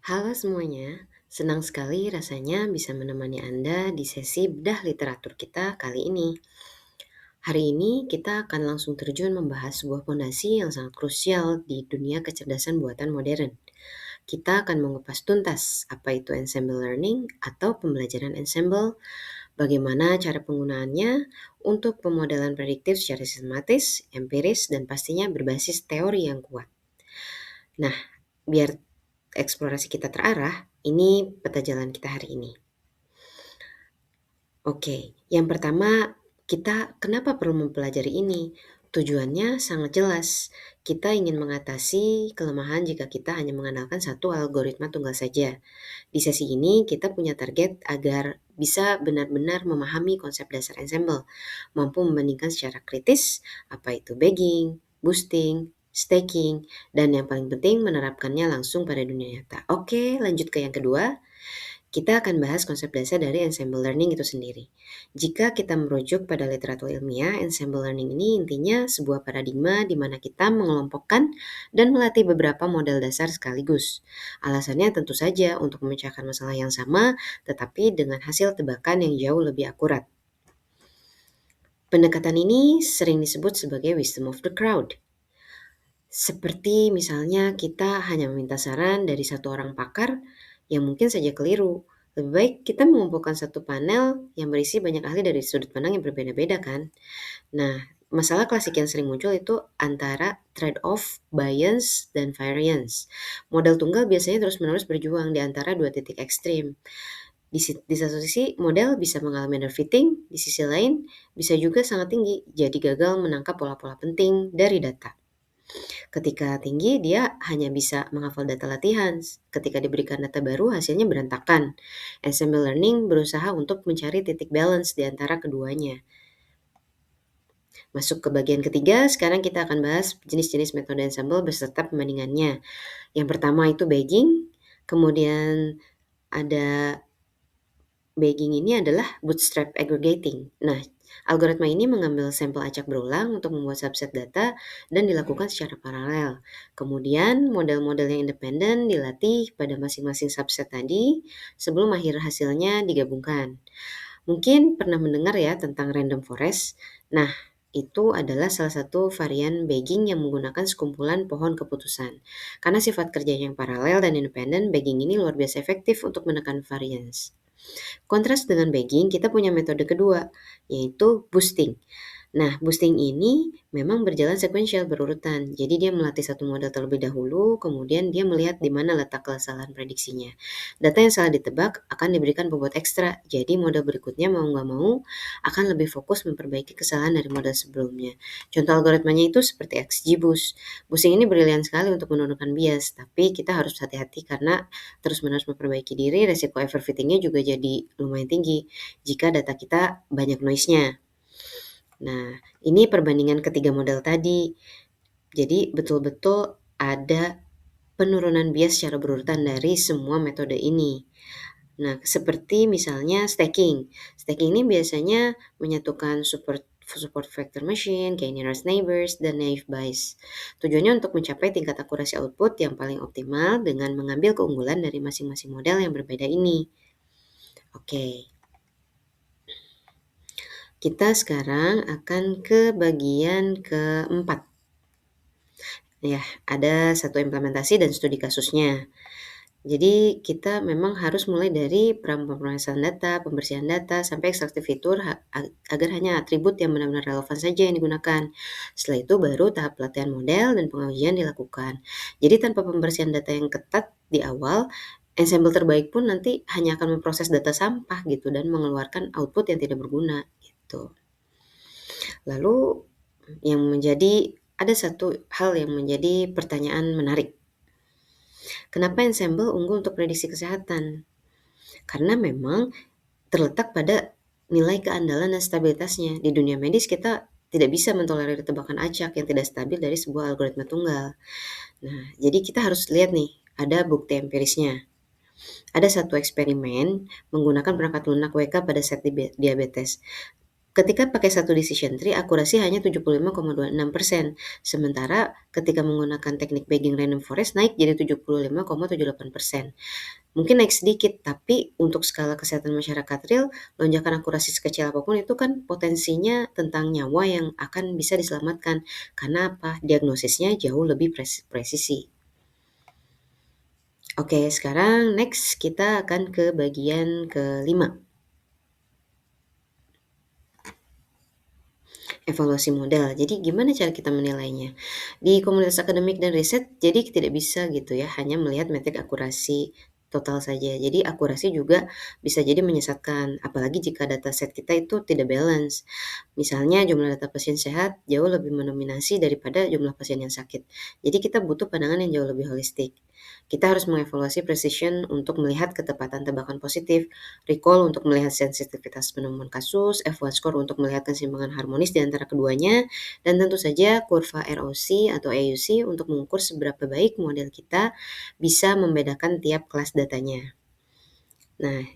Halo semuanya, senang sekali rasanya bisa menemani Anda di sesi bedah literatur kita kali ini. Hari ini kita akan langsung terjun membahas sebuah fondasi yang sangat krusial di dunia kecerdasan buatan modern. Kita akan mengupas tuntas apa itu ensemble learning atau pembelajaran ensemble, bagaimana cara penggunaannya untuk pemodelan prediktif secara sistematis, empiris, dan pastinya berbasis teori yang kuat. Nah, biar eksplorasi kita terarah, ini peta jalan kita hari ini. Oke, yang pertama, kita kenapa perlu mempelajari ini? Tujuannya sangat jelas. Kita ingin mengatasi kelemahan jika kita hanya mengandalkan satu algoritma tunggal saja. Di sesi ini, kita punya target agar bisa benar-benar memahami konsep dasar ensemble, mampu membandingkan secara kritis apa itu bagging, boosting, staking, dan yang paling penting menerapkannya langsung pada dunia nyata. Oke, lanjut ke yang kedua. Kita akan bahas konsep dasar dari ensemble learning itu sendiri. Jika kita merujuk pada literatur ilmiah, ensemble learning ini intinya sebuah paradigma di mana kita mengelompokkan dan melatih beberapa model dasar sekaligus. Alasannya tentu saja untuk memecahkan masalah yang sama, tetapi dengan hasil tebakan yang jauh lebih akurat. Pendekatan ini sering disebut sebagai wisdom of the crowd. Seperti misalnya kita hanya meminta saran dari satu orang pakar yang mungkin saja keliru. Lebih baik kita mengumpulkan satu panel yang berisi banyak ahli dari sudut pandang yang berbeda-beda kan. Nah, masalah klasik yang sering muncul itu antara trade-off, bias, dan variance. Model tunggal biasanya terus-menerus berjuang di antara dua titik ekstrim. Di satu sisi, model bisa mengalami underfitting, di sisi lain bisa juga sangat tinggi, jadi gagal menangkap pola-pola penting dari data. Ketika tinggi, dia hanya bisa menghafal data latihan. Ketika diberikan data baru, hasilnya berantakan. Ensemble learning berusaha untuk mencari titik balance di antara keduanya. Masuk ke bagian ketiga, sekarang kita akan bahas jenis-jenis metode ensemble beserta pembandingannya. Yang pertama itu bagging, kemudian ada bagging ini adalah bootstrap aggregating. Nah, algoritma ini mengambil sampel acak berulang untuk membuat subset data dan dilakukan secara paralel. Kemudian, model-model yang independen dilatih pada masing-masing subset tadi sebelum akhir hasilnya digabungkan. Mungkin pernah mendengar ya tentang random forest. Nah, itu adalah salah satu varian bagging yang menggunakan sekumpulan pohon keputusan. Karena sifat kerjanya yang paralel dan independen, bagging ini luar biasa efektif untuk menekan variance. Kontras dengan bagging, kita punya metode kedua, yaitu boosting. Nah, boosting ini memang berjalan sekuensial berurutan. Jadi dia melatih satu model terlebih dahulu, kemudian dia melihat di mana letak kesalahan prediksinya. Data yang salah ditebak akan diberikan bobot ekstra. Jadi model berikutnya mau nggak mau akan lebih fokus memperbaiki kesalahan dari model sebelumnya. Contoh algoritmanya itu seperti XGBoost. Boosting ini brilian sekali untuk menurunkan bias, tapi kita harus hati-hati karena terus-menerus memperbaiki diri, resiko overfittingnya juga jadi lumayan tinggi jika data kita banyak noise-nya. Nah, ini perbandingan ketiga model tadi. Jadi betul-betul ada penurunan bias secara berurutan dari semua metode ini. Nah, seperti misalnya stacking. Stacking ini biasanya menyatukan support vector machine, kayak nearest neighbors, dan naive Bayes. Tujuannya untuk mencapai tingkat akurasi output yang paling optimal dengan mengambil keunggulan dari masing-masing model yang berbeda ini. Oke. Kita sekarang akan ke bagian keempat. Ya, ada satu implementasi dan studi kasusnya. Jadi kita memang harus mulai dari pemrosesan data, pembersihan data, sampai ekstraksi fitur agar hanya atribut yang benar-benar relevan saja yang digunakan. Setelah itu baru tahap pelatihan model dan pengujian dilakukan. Jadi tanpa pembersihan data yang ketat di awal, ensemble terbaik pun nanti hanya akan memproses data sampah gitu dan mengeluarkan output yang tidak berguna gitu. Lalu ada satu hal yang menjadi pertanyaan menarik. Kenapa ensemble unggul untuk prediksi kesehatan? Karena memang terletak pada nilai keandalan dan stabilitasnya. Di dunia medis kita tidak bisa mentolerir tebakan acak yang tidak stabil dari sebuah algoritma tunggal. Nah, jadi kita harus lihat nih, ada bukti empirisnya. Ada satu eksperimen menggunakan perangkat lunak WK pada set diabetes. Ketika pakai satu decision tree, akurasi hanya 75,26%. Sementara ketika menggunakan teknik Bayesian Random Forest naik jadi 75,78%. Mungkin naik sedikit, tapi untuk skala kesehatan masyarakat real, lonjakan akurasi sekecil apapun itu kan potensinya tentang nyawa yang akan bisa diselamatkan. Karena apa? Diagnosisnya jauh lebih presisi. Oke, sekarang next kita akan ke bagian kelima. Evaluasi modal. Jadi gimana cara kita menilainya? Di komunitas akademik dan riset, jadi tidak bisa gitu ya, hanya melihat metrik akurasi total saja. Jadi akurasi juga bisa jadi menyesatkan, apalagi jika dataset kita itu tidak balance. Misalnya jumlah data pasien sehat jauh lebih mendominasi daripada jumlah pasien yang sakit. Jadi kita butuh pandangan yang jauh lebih holistik. Kita harus mengevaluasi precision untuk melihat ketepatan tebakan positif, recall untuk melihat sensitivitas penemuan kasus, F1 score untuk melihat keseimbangan harmonis di antara keduanya, dan tentu saja kurva ROC atau AUC untuk mengukur seberapa baik model kita bisa membedakan tiap kelas datanya. Nah,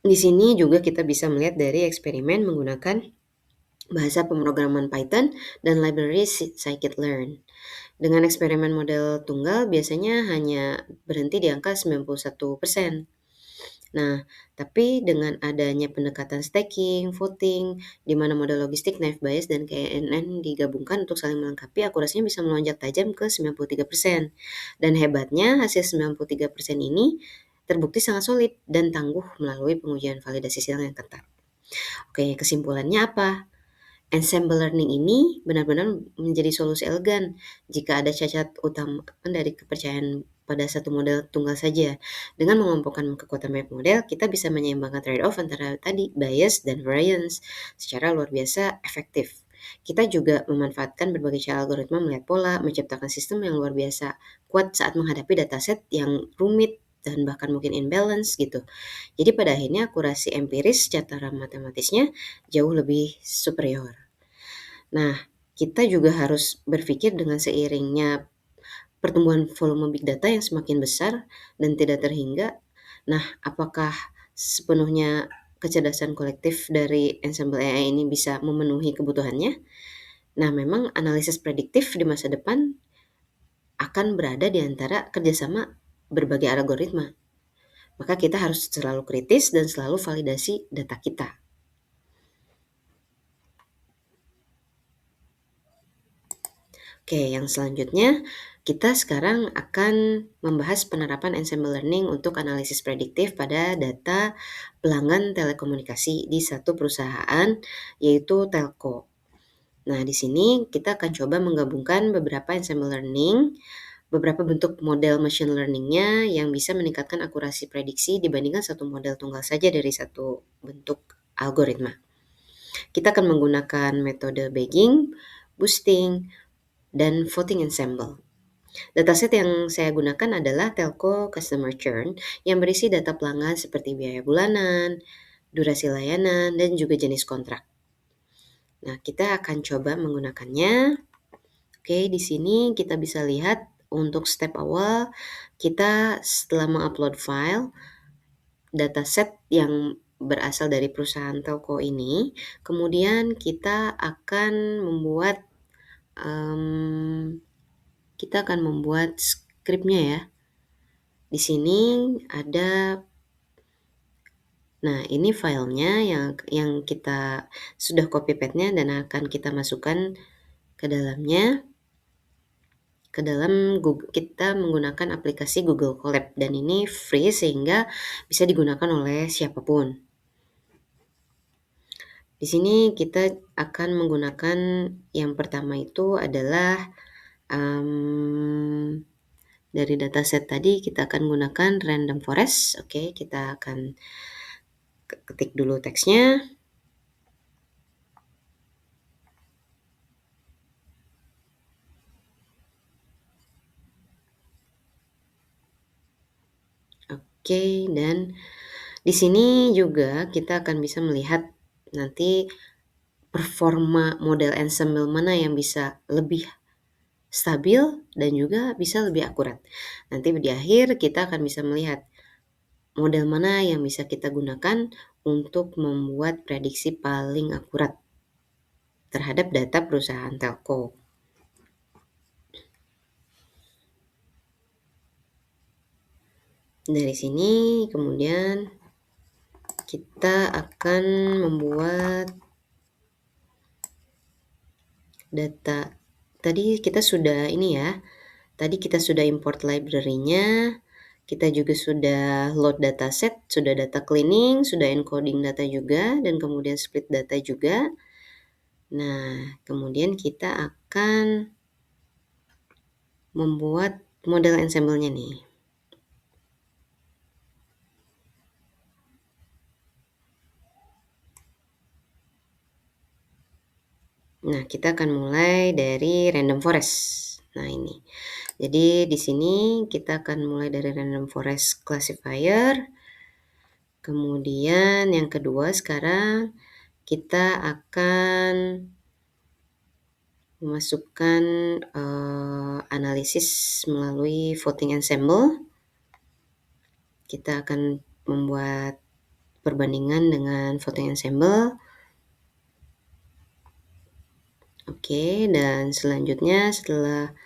di sini juga kita bisa melihat dari eksperimen menggunakan bahasa pemrograman Python dan library scikit-learn. Dengan eksperimen model tunggal biasanya hanya berhenti di angka 91%. Nah, tapi dengan adanya pendekatan stacking, voting, di mana model logistik, naive Bayes, dan KNN digabungkan untuk saling melengkapi, akurasinya bisa melonjak tajam ke 93%. Dan hebatnya, hasil 93% ini terbukti sangat solid dan tangguh melalui pengujian validasi silang yang ketat. Oke, kesimpulannya apa? Ensemble learning ini benar-benar menjadi solusi elegan jika ada cacat utama dari kepercayaan pada satu model tunggal saja. Dengan mengelompokkan kekuatan banyak model, kita bisa menyeimbangkan trade-off antara tadi bias dan variance secara luar biasa efektif. Kita juga memanfaatkan berbagai cara algoritma melihat pola, menciptakan sistem yang luar biasa kuat saat menghadapi dataset yang rumit dan bahkan mungkin imbalance gitu. Jadi pada akhirnya akurasi empiris secara matematisnya jauh lebih superior. Nah, kita juga harus berpikir dengan seiringnya pertumbuhan volume big data yang semakin besar dan tidak terhingga. Nah, apakah sepenuhnya kecerdasan kolektif dari ensemble AI ini bisa memenuhi kebutuhannya? Nah, memang analisis prediktif di masa depan akan berada di antara kerjasama berbagai algoritma. Maka kita harus selalu kritis dan selalu validasi data kita. Oke, yang selanjutnya kita sekarang akan membahas penerapan ensemble learning untuk analisis prediktif pada data pelanggan telekomunikasi di satu perusahaan yaitu telco. Nah, di sini kita akan coba menggabungkan beberapa ensemble learning, beberapa bentuk model machine learning-nya yang bisa meningkatkan akurasi prediksi dibandingkan satu model tunggal saja dari satu bentuk algoritma. Kita akan menggunakan metode bagging, boosting, dan voting ensemble. Dataset yang saya gunakan adalah telco customer churn yang berisi data pelanggan seperti biaya bulanan, durasi layanan, dan juga jenis kontrak. Nah, kita akan coba menggunakannya. Oke, di sini kita bisa lihat untuk step awal, kita setelah mengupload file, dataset yang berasal dari perusahaan telco ini, kemudian kita akan membuat skripnya ya. Di sini ada, nah ini filenya yang kita sudah copy paste-nya dan akan kita masukkan ke dalamnya, ke dalam Google. Kita menggunakan aplikasi Google Colab dan ini free sehingga bisa digunakan oleh siapapun. Di sini kita akan menggunakan yang pertama itu adalah dari dataset tadi kita akan gunakan random forest. Oke, kita akan ketik dulu teksnya. Oke, dan di sini juga kita akan bisa melihat nanti performa model ensemble mana yang bisa lebih stabil dan juga bisa lebih akurat. Nanti di akhir kita akan bisa melihat model mana yang bisa kita gunakan untuk membuat prediksi paling akurat terhadap data perusahaan telco. Dari sini kemudian kita akan membuat data. Tadi kita sudah ini ya, tadi kita sudah import library-nya, kita juga sudah load dataset, sudah data cleaning, sudah encoding data juga, dan kemudian split data juga. Nah, kemudian kita akan membuat model ensemble-nya nih. Nah, kita akan mulai dari random forest. Nah, ini. Jadi di sini kita akan mulai dari random forest classifier. Kemudian yang kedua sekarang kita akan memasukkan analisis melalui voting ensemble. Kita akan membuat perbandingan dengan voting ensemble. Oke, dan selanjutnya setelah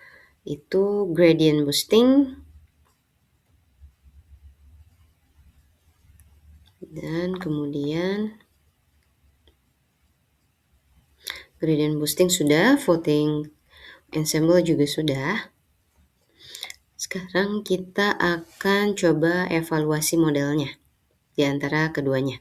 itu gradient boosting. Dan kemudian gradient boosting sudah, voting ensemble juga sudah. Sekarang kita akan coba evaluasi modelnya di antara keduanya.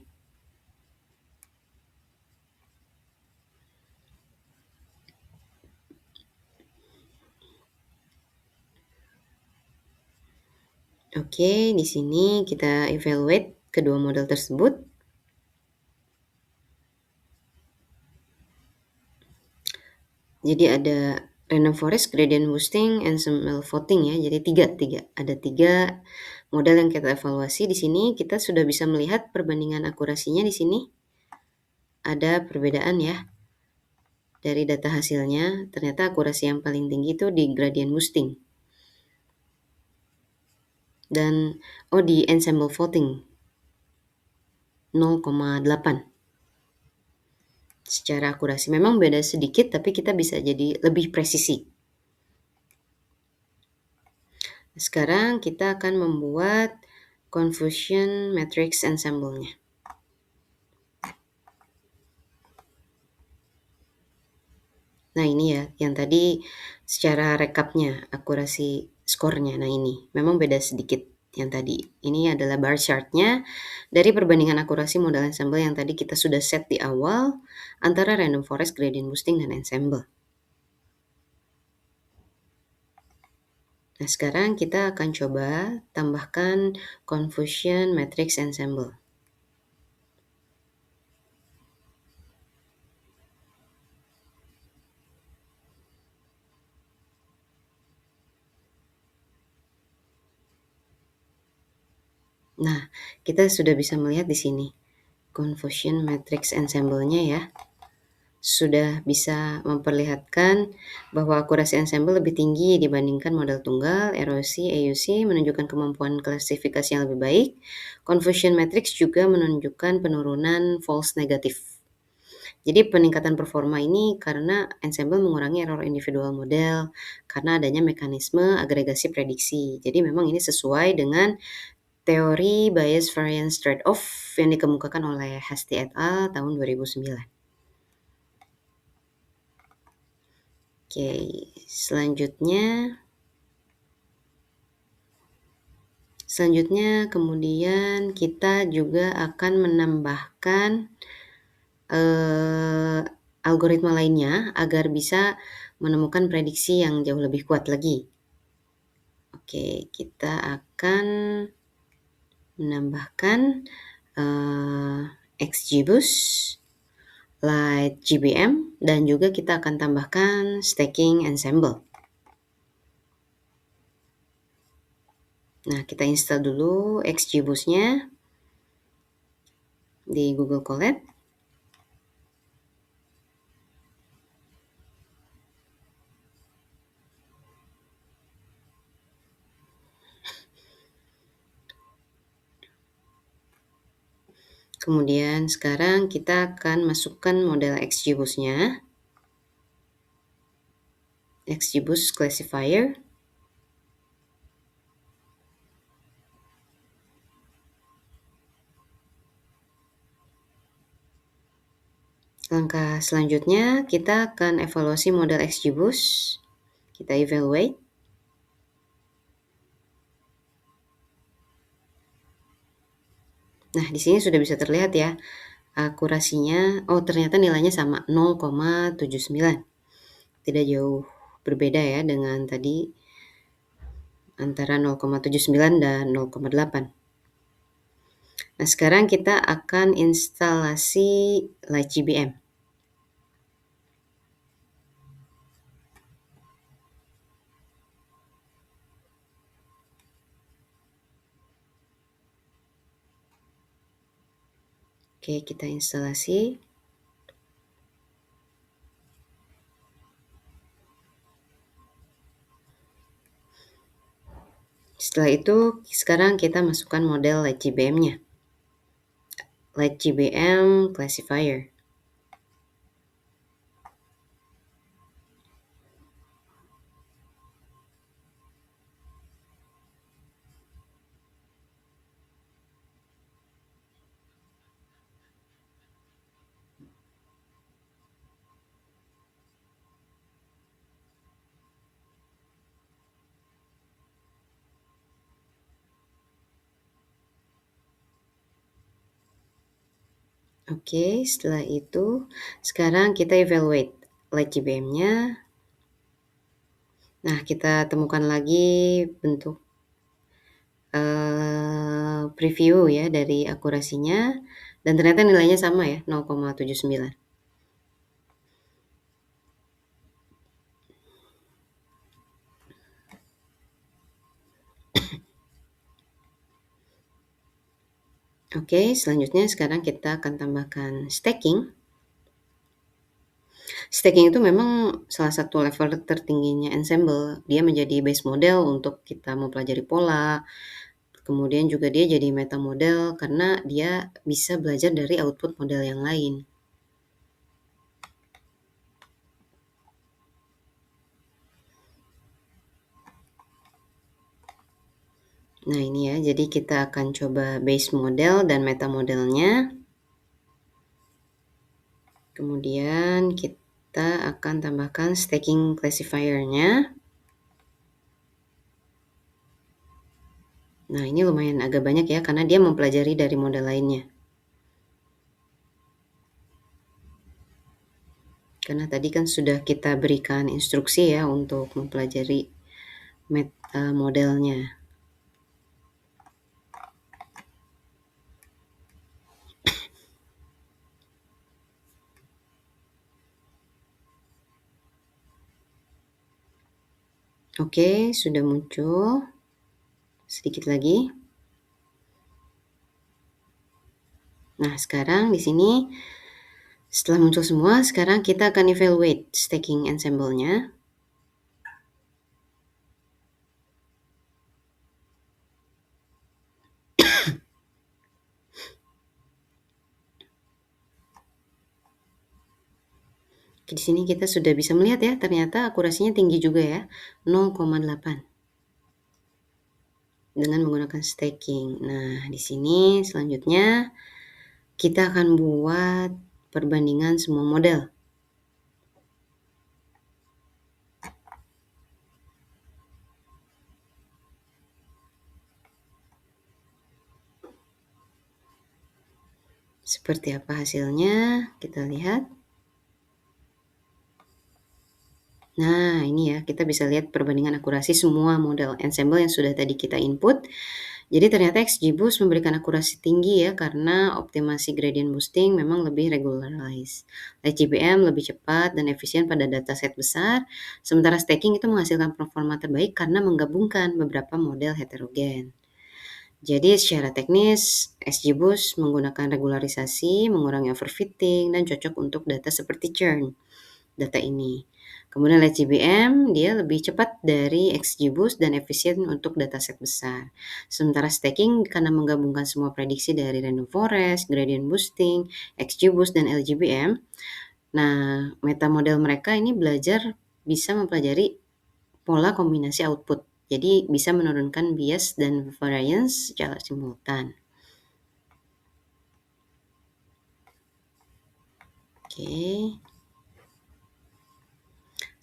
Oke, di sini kita evaluate kedua model tersebut. Jadi ada random forest, gradient boosting, ensemble voting ya. Jadi ada tiga model yang kita evaluasi. Di sini kita sudah bisa melihat perbandingan akurasinya di sini. Ada perbedaan ya. Dari data hasilnya, ternyata akurasi yang paling tinggi itu di gradient boosting. Dan di ensemble voting 0,8 secara akurasi. Memang beda sedikit, tapi kita bisa jadi lebih presisi. Sekarang kita akan membuat confusion matrix ensemble-nya. Nah ini ya, yang tadi secara rekapnya, akurasi skornya. Nah ini, memang beda sedikit yang tadi. Ini adalah bar chart-nya dari perbandingan akurasi model ensemble yang tadi kita sudah set di awal antara random forest, gradient boosting, dan ensemble. Nah sekarang kita akan coba tambahkan confusion matrix ensemble. Nah, kita sudah bisa melihat di sini confusion matrix ensemble-nya ya. Sudah bisa memperlihatkan bahwa akurasi ensemble lebih tinggi dibandingkan model tunggal, ROC, AUC menunjukkan kemampuan klasifikasi yang lebih baik. Confusion matrix juga menunjukkan penurunan false negatif. Jadi peningkatan performa ini karena ensemble mengurangi error individual model karena adanya mekanisme agregasi prediksi. Jadi memang ini sesuai dengan teori bias variance trade-off yang dikemukakan oleh Hasty et al. Tahun 2009. Oke, selanjutnya kemudian kita juga akan menambahkan algoritma lainnya agar bisa menemukan prediksi yang jauh lebih kuat lagi. Oke, kita akan menambahkan XGBoost, Lite GBM, dan juga kita akan tambahkan stacking ensemble. Nah, kita install dulu XGBoost-nya di Google Colab. Kemudian sekarang kita akan masukkan model XGBoost-nya, XGBoost Classifier. Langkah selanjutnya kita akan evaluasi model XGBoost. Kita evaluate. Nah, di sini sudah bisa terlihat ya, akurasinya, oh ternyata nilainya sama, 0,79. Tidak jauh berbeda ya dengan tadi antara 0,79 dan 0,8. Nah, sekarang kita akan instalasi LightGBM. Oke, kita instalasi. Setelah itu, sekarang kita masukkan model LightGBM-nya. LightGBM Classifier. Oke, setelah itu sekarang kita evaluate LightGBM-nya. Nah, kita temukan lagi bentuk preview ya dari akurasinya, dan ternyata nilainya sama ya, 0,79. Oke, selanjutnya sekarang kita akan tambahkan stacking. Stacking itu memang salah satu level tertingginya Ensemble. Dia menjadi base model untuk kita mempelajari pola, kemudian juga dia jadi meta model karena dia bisa belajar dari output model yang lain. Nah, ini ya, jadi kita akan coba base model dan meta modelnya. Kemudian kita akan tambahkan stacking classifier-nya. Nah, ini lumayan agak banyak ya, karena dia mempelajari dari model lainnya. Karena tadi kan sudah kita berikan instruksi ya untuk mempelajari modelnya. Oke, sudah muncul. Sedikit lagi. Nah, sekarang di sini setelah muncul semua, sekarang kita akan evaluate stacking ensemble-nya. Di sini kita sudah bisa melihat ya, ternyata akurasinya tinggi juga ya, 0,8 dengan menggunakan stacking. Nah, di sini selanjutnya kita akan buat perbandingan semua model. Seperti apa hasilnya? Kita lihat. Nah, ini ya, kita bisa lihat perbandingan akurasi semua model ensemble yang sudah tadi kita input. Jadi ternyata XGBoost memberikan akurasi tinggi ya, karena optimasi gradient boosting memang lebih regularized. LightGBM lebih cepat dan efisien pada dataset besar, sementara stacking itu menghasilkan performa terbaik karena menggabungkan beberapa model heterogen. Jadi secara teknis, XGBoost menggunakan regularisasi, mengurangi overfitting, dan cocok untuk data seperti churn data ini. Kemudian LGBM dia lebih cepat dari XGBoost dan efisien untuk dataset besar. Sementara Stacking karena menggabungkan semua prediksi dari random forest, gradient boosting, XGBoost dan LGBM. Nah, meta model mereka ini bisa mempelajari pola kombinasi output. Jadi bisa menurunkan bias dan variance secara simultan. Oke.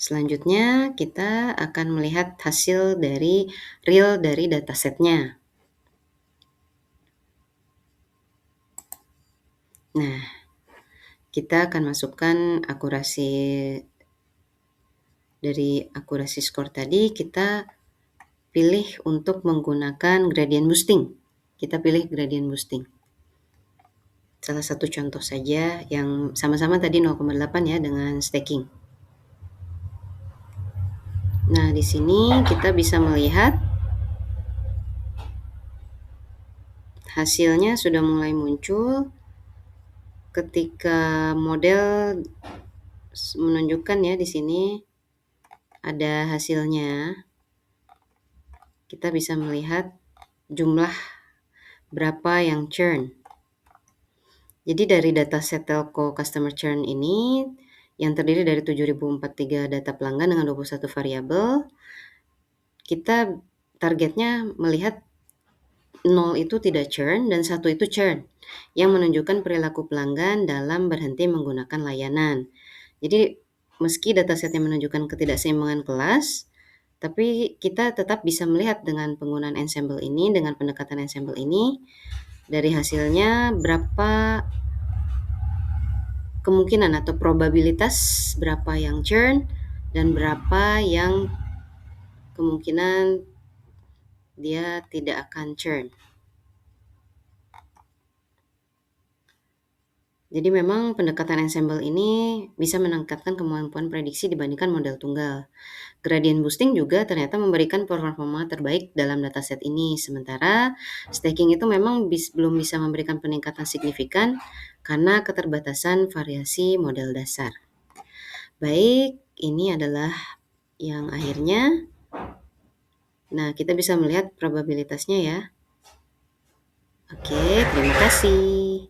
Selanjutnya kita akan melihat hasil real dari datasetnya. Nah, kita akan masukkan akurasi skor tadi, kita pilih untuk menggunakan gradient boosting. Kita pilih gradient boosting. Salah satu contoh saja yang sama-sama tadi 0,8 ya dengan stacking. Nah, di sini kita bisa melihat hasilnya sudah mulai muncul ketika model menunjukkan ya di sini ada hasilnya. Kita bisa melihat jumlah berapa yang churn. Jadi dari dataset telco customer churn ini yang terdiri dari 7.043 data pelanggan dengan 21 variabel, kita targetnya melihat 0 itu tidak churn dan 1 itu churn, yang menunjukkan perilaku pelanggan dalam berhenti menggunakan layanan. Jadi meski datasetnya menunjukkan ketidakseimbangan kelas, tapi kita tetap bisa melihat dengan penggunaan ensemble ini, dengan pendekatan ensemble ini, dari hasilnya berapa kemungkinan atau probabilitas berapa yang churn dan berapa yang kemungkinan dia tidak akan churn. Jadi memang pendekatan ensemble ini bisa meningkatkan kemampuan prediksi dibandingkan model tunggal. Gradient boosting juga ternyata memberikan performa terbaik dalam dataset ini, sementara stacking itu memang belum bisa memberikan peningkatan signifikan karena keterbatasan variasi model dasar. Baik, ini adalah yang akhirnya. Nah, kita bisa melihat probabilitasnya ya. Oke, terima kasih.